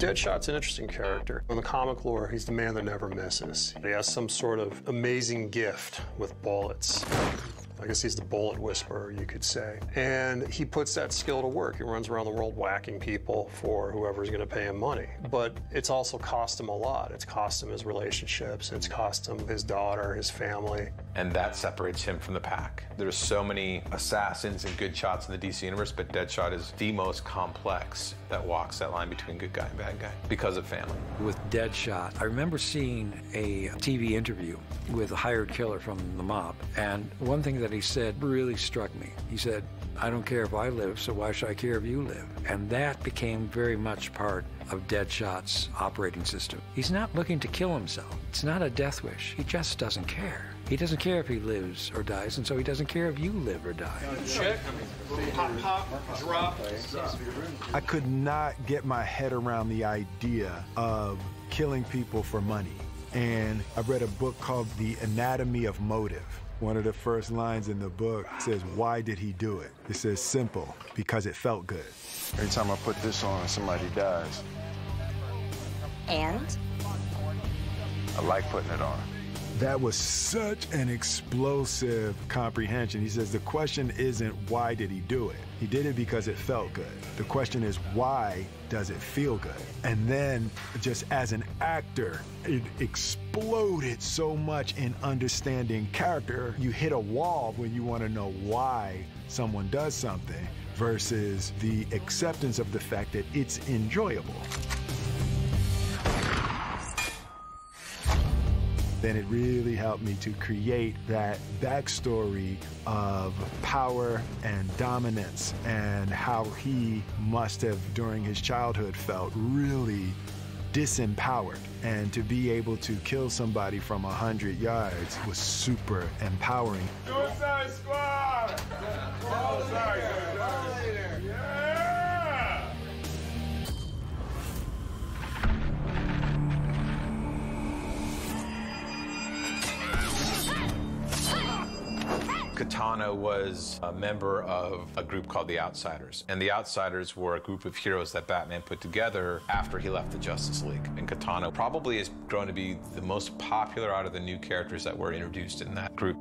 Deadshot's an interesting character. In the comic lore, he's the man that never misses. He has some sort of amazing gift with bullets. I guess he's the bullet whisperer, you could say. And he puts that skill to work. He runs around the world whacking people for whoever's going to pay him money. But it's also cost him a lot. It's cost him his relationships. It's cost him his daughter, his family. And that separates him from the pack. There's so many assassins and good shots in the DC universe, but Deadshot is the most complex that walks that line between good guy and bad guy because of family. With Deadshot, I remember seeing a TV interview with a hired killer from the mob, and one thing that he said really struck me. He said, "I don't care if I live, so why should I care if you live?" And that became very much part of Deadshot's operating system. He's not looking to kill himself. It's not a death wish. He just doesn't care. He doesn't care if he lives or dies, and so he doesn't care if you live or die. Check. Pop, pop, drop. I could not get my head around the idea of killing people for money. And I read a book called The Anatomy of Motive. One of the first lines in the book says, "Why did he do it?" It says, "Simple, because it felt good." Every time I put this on, somebody dies. And? I like putting it on. That was such an explosive comprehension. He says the question isn't why did he do it? He did it because it felt good. The question is why does it feel good? And then just as an actor, it exploded so much in understanding character. You hit a wall when you want to know why someone does something versus the acceptance of the fact that it's enjoyable. Then it really helped me to create that backstory of power and dominance and how he must have, during his childhood, felt really disempowered. And to be able to kill somebody from 100 yards was super empowering. Suicide Squad! Katana was a member of a group called the Outsiders. And the Outsiders were a group of heroes that Batman put together after he left the Justice League. And Katana probably has grown to be the most popular out of the new characters that were introduced in that group.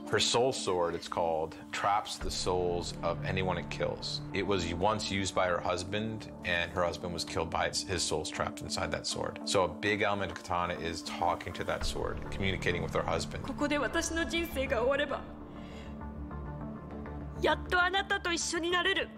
Her soul sword, it's called, traps the souls of anyone it kills. It was once used by her husband, and her husband was killed by his soul's trapped inside that sword. So a big element of Katana is talking to that sword, communicating with her husband. ここで私の人生が終われば、やっとあなたと一緒になれる。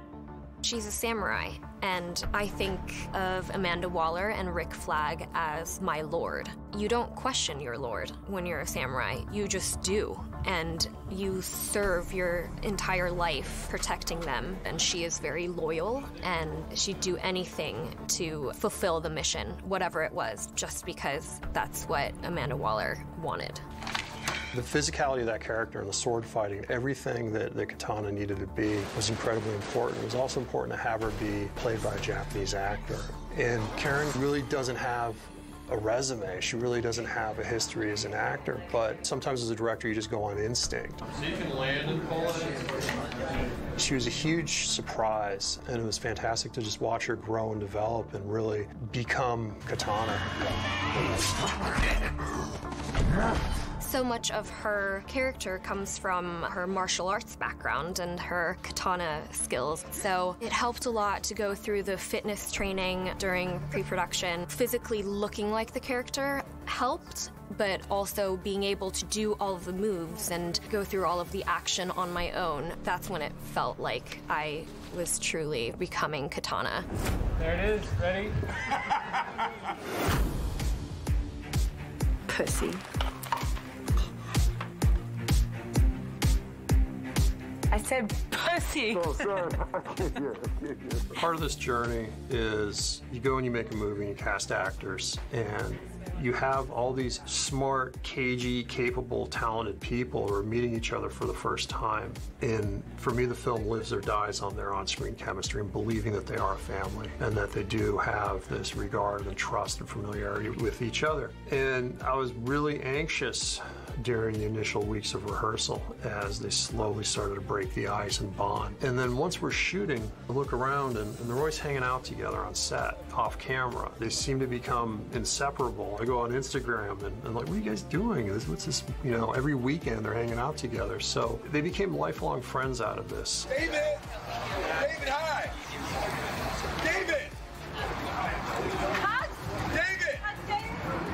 She's a samurai, and I think of Amanda Waller and Rick Flag as my lord. You don't question your lord when you're a samurai. You just do, and you serve your entire life protecting them. And she is very loyal, and she'd do anything to fulfill the mission, whatever it was, just because that's what Amanda Waller wanted. The physicality of that character and the sword fighting, everything that Katana needed to be was incredibly important. It was also important to have her be played by a Japanese actor. And Karen really doesn't have a resume. She really doesn't have a history as an actor, but sometimes as a director you just go on instinct. So you can land and pull it? She was a huge surprise, and it was fantastic to just watch her grow and develop and really become Katana. So much of her character comes from her martial arts background and her katana skills. So it helped a lot to go through the fitness training during pre-production. Physically looking like the character helped, but also being able to do all of the moves and go through all of the action on my own. That's when it felt like I was truly becoming Katana. There it is. Ready? Pussy. I said pussy. Oh, sorry. Part of this journey is you go and you make a movie and you cast actors, and you have all these smart, cagey, capable, talented people who are meeting each other for the first time. And for me, the film lives or dies on their on-screen chemistry and believing that they are a family and that they do have this regard and trust and familiarity with each other. And I was really anxious during the initial weeks of rehearsal as they slowly started to break the ice and bond. And then once we're shooting, I look around and they're always hanging out together on set, off camera. They seem to become inseparable. I go on Instagram and I'm like, what are you guys doing? What's this? You know, every weekend they're hanging out together. So they became lifelong friends out of this. David! David, hi! David! David!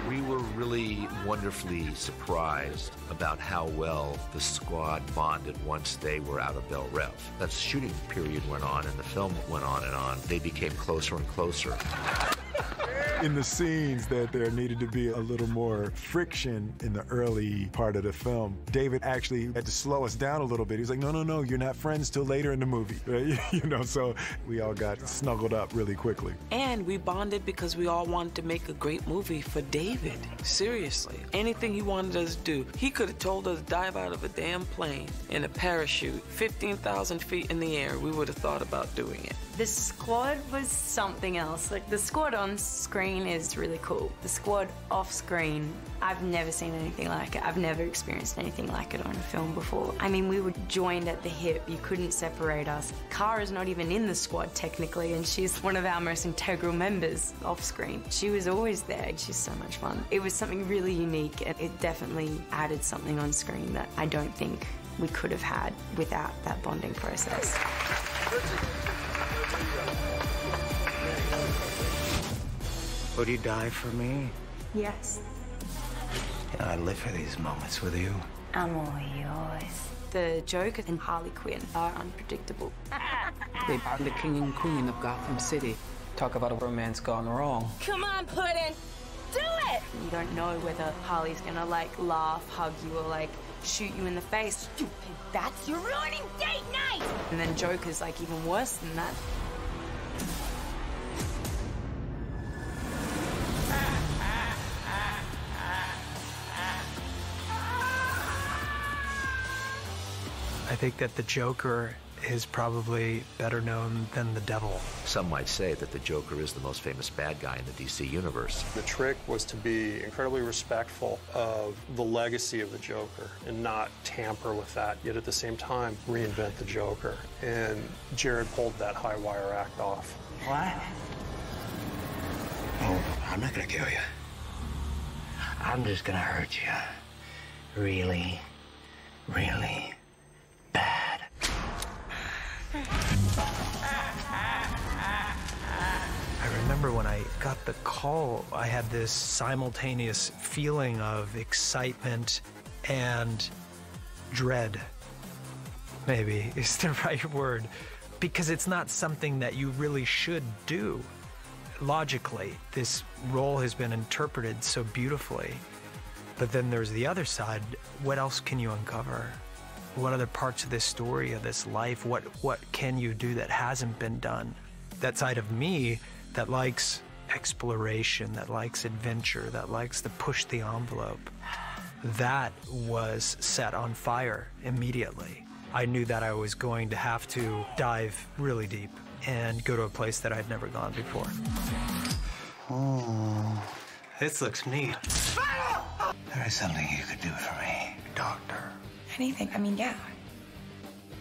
We were really wonderfully surprised about how well the squad bonded once they were out of Bel Rev. That shooting period went on and the film went on and on. They became closer and closer. In the scenes that there needed to be a little more friction in the early part of the film, David actually had to slow us down a little bit. He was like, no, you're not friends till later in the movie. You know, so we all got snuggled up really quickly. And we bonded because we all wanted to make a great movie for David. Seriously. Anything he wanted us to do. He could have told us to dive out of a damn plane in a parachute, 15,000 feet in the air. We would have thought about doing it. The squad was something else. Like, the squad on screen is really cool. The squad off screen, I've never seen anything like it. I've never experienced anything like it on a film before. I mean, we were joined at the hip. You couldn't separate us. Kara's not even in the squad, technically, and she's one of our most integral members off screen. She was always there. She's so much fun. It was something really unique, and it definitely added something on screen that I don't think we could have had without that bonding process. Would you die for me? Yes. I live for these moments with you. I'm all yours. The Joker and Harley Quinn are unpredictable. They are the king and queen of Gotham City. Talk about a romance gone wrong. Come on, Puddin', do it! You don't know whether Harley's gonna, like, laugh, hug you, or, like, shoot you in the face. Stupid bats, you're ruining date night! And then Joker's, like, even worse than that. I think that the Joker is probably better known than the devil. Some might say that the Joker is the most famous bad guy in the DC universe. The trick was to be incredibly respectful of the legacy of the Joker and not tamper with that, yet at the same time reinvent the Joker. And Jared pulled that high wire act off. What? Oh, I'm not gonna kill you. I'm just gonna hurt you. Really, really bad. I remember when I got the call, I had this simultaneous feeling of excitement and dread, maybe is the right word, because it's not something that you really should do. Logically, this role has been interpreted so beautifully, but then there's the other side. What else can you uncover? What other parts of this story, of this life, what can you do that hasn't been done? That side of me that likes exploration, that likes adventure, that likes to push the envelope, that was set on fire immediately. I knew that I was going to have to dive really deep and go to a place that I'd never gone before. Oh, This looks neat. there is something you could do for me, Doctor. Anything, I mean, yeah.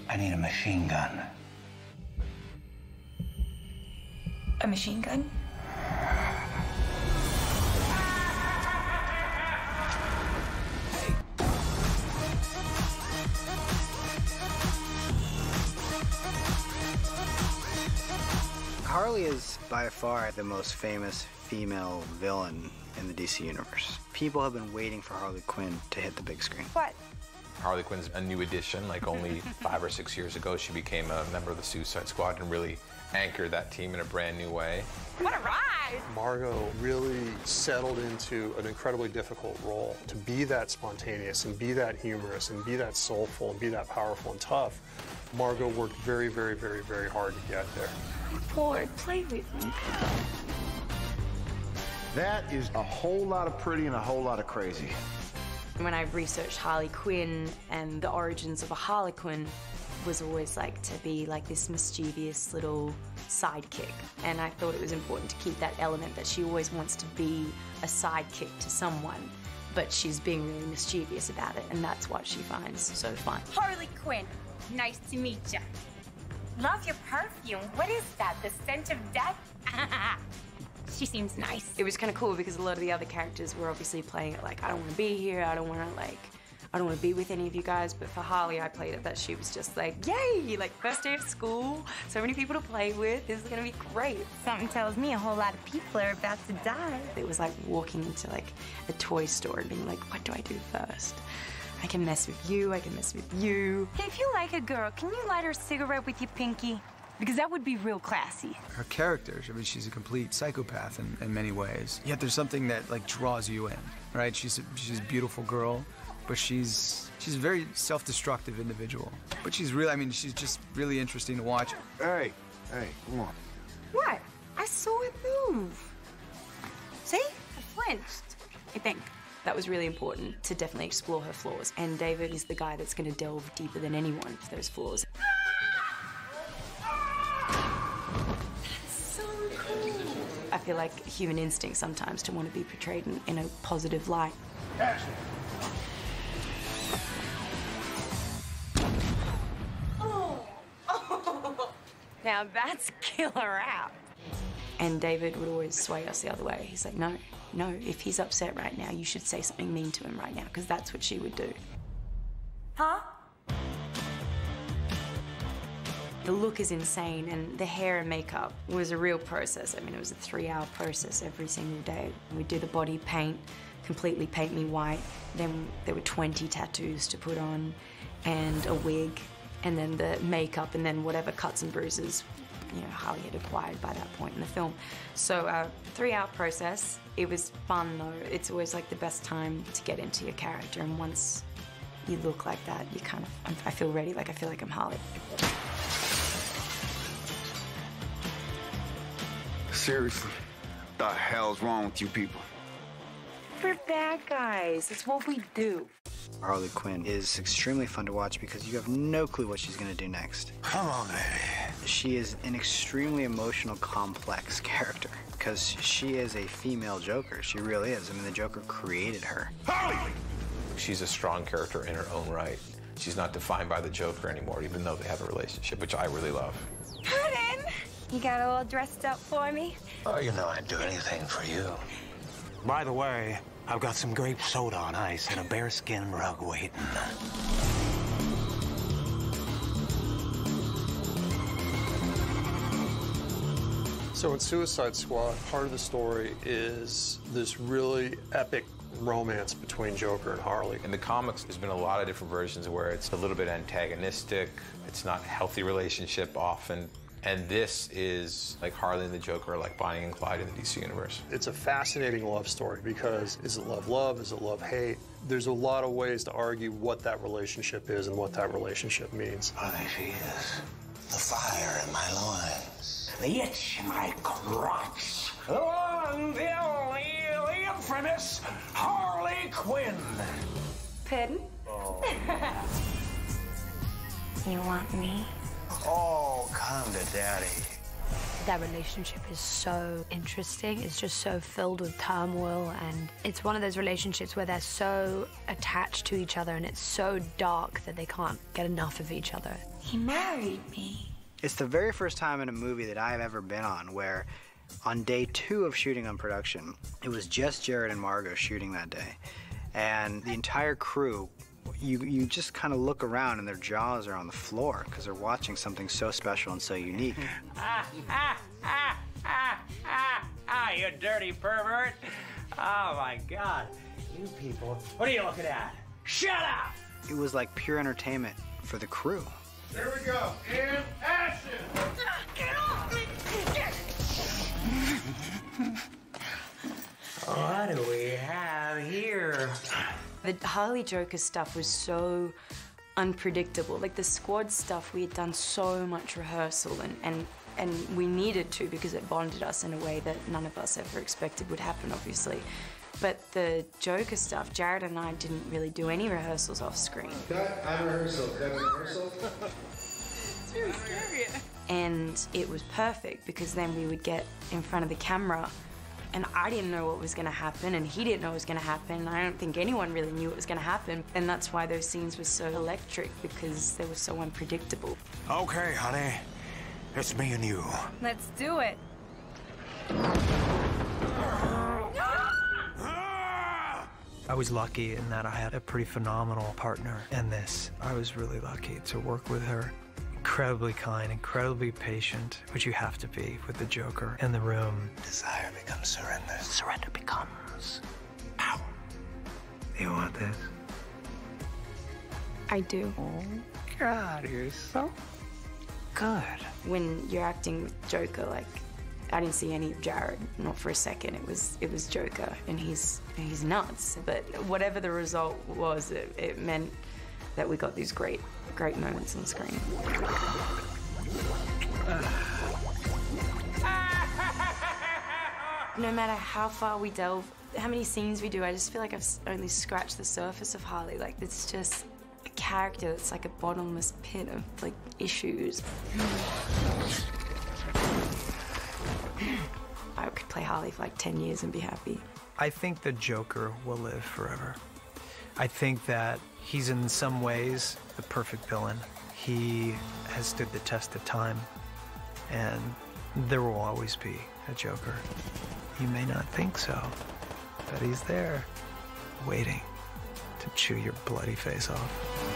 I need a machine gun. A machine gun? Harley is by far the most famous female villain in the DC universe. People have been waiting for Harley Quinn to hit the big screen. What? Harley Quinn's a new addition. Like only 5 or 6 years ago, she became a member of the Suicide Squad and really anchored that team in a brand new way. What a ride! Margot really settled into an incredibly difficult role. To be that spontaneous and be that humorous and be that soulful and be that powerful and tough, Margot worked very, very, very, very hard to get there. Ford, play with me. That is a whole lot of pretty and a whole lot of crazy. When I researched Harley Quinn and the origins of a Harley Quinn was always like to be like this mischievous little sidekick. And I thought it was important to keep that element that she always wants to be a sidekick to someone. but she's being really mischievous about it, and that's what she finds so fun. Harley Quinn, nice to meet you. Love your perfume. What is that, the scent of death? She seems nice. It was kind of cool because a lot of the other characters were obviously playing it like, I don't want to be here, I don't want to be with any of you guys, but for Harley, I played it that she was just like, yay, like first day of school, so many people to play with, this is gonna be great. Something tells me a whole lot of people are about to die. It was like walking into like a toy store and being like, what do I do first? I can mess with you, I can mess with you. Hey, if you like a girl, can you light her a cigarette with your pinky? Because that would be real classy. Her character, I mean, she's a complete psychopath in many ways. Yet there's something that like draws you in, right? She's a beautiful girl, but she's a very self-destructive individual. But she's really, I mean, she's just really interesting to watch. Hey, come on. What? I saw it move. See? I flinched, I think. That was really important to definitely explore her flaws. And David is the guy that's going to delve deeper than anyone into those flaws. So cool. I feel like human instinct sometimes to want to be portrayed in a positive light. Action. Now that's killer app. And David would always sway us the other way. He's like, no, if he's upset right now, you should say something mean to him right now, because that's what she would do. Huh? The look is insane, and the hair and makeup was a real process. I mean, it was a 3-hour process every single day. We'd do the body paint, completely paint me white. Then there were 20 tattoos to put on, and a wig, and then the makeup, and then whatever cuts and bruises, you know, Harley had acquired by that point in the film. So 3-hour process. It was fun though. It's always like the best time to get into your character, and once you look like that, you kind of, I feel ready, like I feel like I'm Harley. Seriously, what the hell's wrong with you people? We're bad guys. It's what we do. Harley Quinn is extremely fun to watch because you have no clue what she's going to do next. Come on, baby. She is an extremely emotional, complex character because she is a female Joker. She really is. I mean, the Joker created her. Harley! She's a strong character in her own right. She's not defined by the Joker anymore, even though they have a relationship, which I really love. Puddin'! You got all dressed up for me? Oh, you know I'd do anything for you. By the way, I've got some grape soda on ice and a bearskin rug waiting. So in Suicide Squad, part of the story is this really epic romance between Joker and Harley. In the comics, there's been a lot of different versions where it's a little bit antagonistic. It's not a healthy relationship often. And this is like Harley and the Joker are like Bonnie and Clyde in the DC universe. It's a fascinating love story because is it love-love? Is it love-hate? There's a lot of ways to argue what that relationship is and what that relationship means. Honey, she is. The fire in my loins. The itch in my crotch. The one, the only, the infamous Harley Quinn. Puddin'? Oh. You want me? Oh, come to daddy. That relationship is so interesting. It's just so filled with turmoil, and it's one of those relationships where they're so attached to each other and it's so dark that they can't get enough of each other. He married me. It's the very first time in a movie that I've ever been on where on day 2 of shooting on production, it was just Jared and Margot shooting that day. And the entire crew, you just kind of look around and their jaws are on the floor because they're watching something so special and so unique. You dirty pervert. Oh, my God. You people, what are you looking at? Shut up! It was like pure entertainment for the crew. There we go. And action! Get off me! What do we have here? The Harley Joker stuff was so unpredictable. Like the squad stuff, we had done so much rehearsal and we needed to because it bonded us in a way that none of us ever expected would happen, obviously. But the Joker stuff, Jared and I didn't really do any rehearsals off screen. Cut, I'm rehearsal. Cut, rehearsal. It's really scary. And it was perfect because then we would get in front of the camera And I didn't know what was going to happen, and he didn't know what was going to happen. I don't think anyone really knew what was going to happen. And that's why those scenes were so electric, because they were so unpredictable. Okay, honey. It's me and you. Let's do it. I was lucky in that I had a pretty phenomenal partner in this. I was really lucky to work with her. Incredibly kind, incredibly patient, which you have to be with the Joker in the room. Desire becomes surrender. Surrender becomes power. You want this? I do. Oh, God, you're so good. When you're acting with Joker, like, I didn't see any of Jared, not for a second. It was Joker, and he's nuts. But whatever the result was, it meant that we got these great moments on screen. No matter how far we delve, how many scenes we do, I just feel like I've only scratched the surface of Harley. Like, it's just a character that's like a bottomless pit of, like, issues. I could play Harley for like 10 years and be happy. I think the Joker will live forever. I think that he's in some ways the perfect villain. He has stood the test of time, and there will always be a Joker. You may not think so, but he's there, waiting to chew your bloody face off.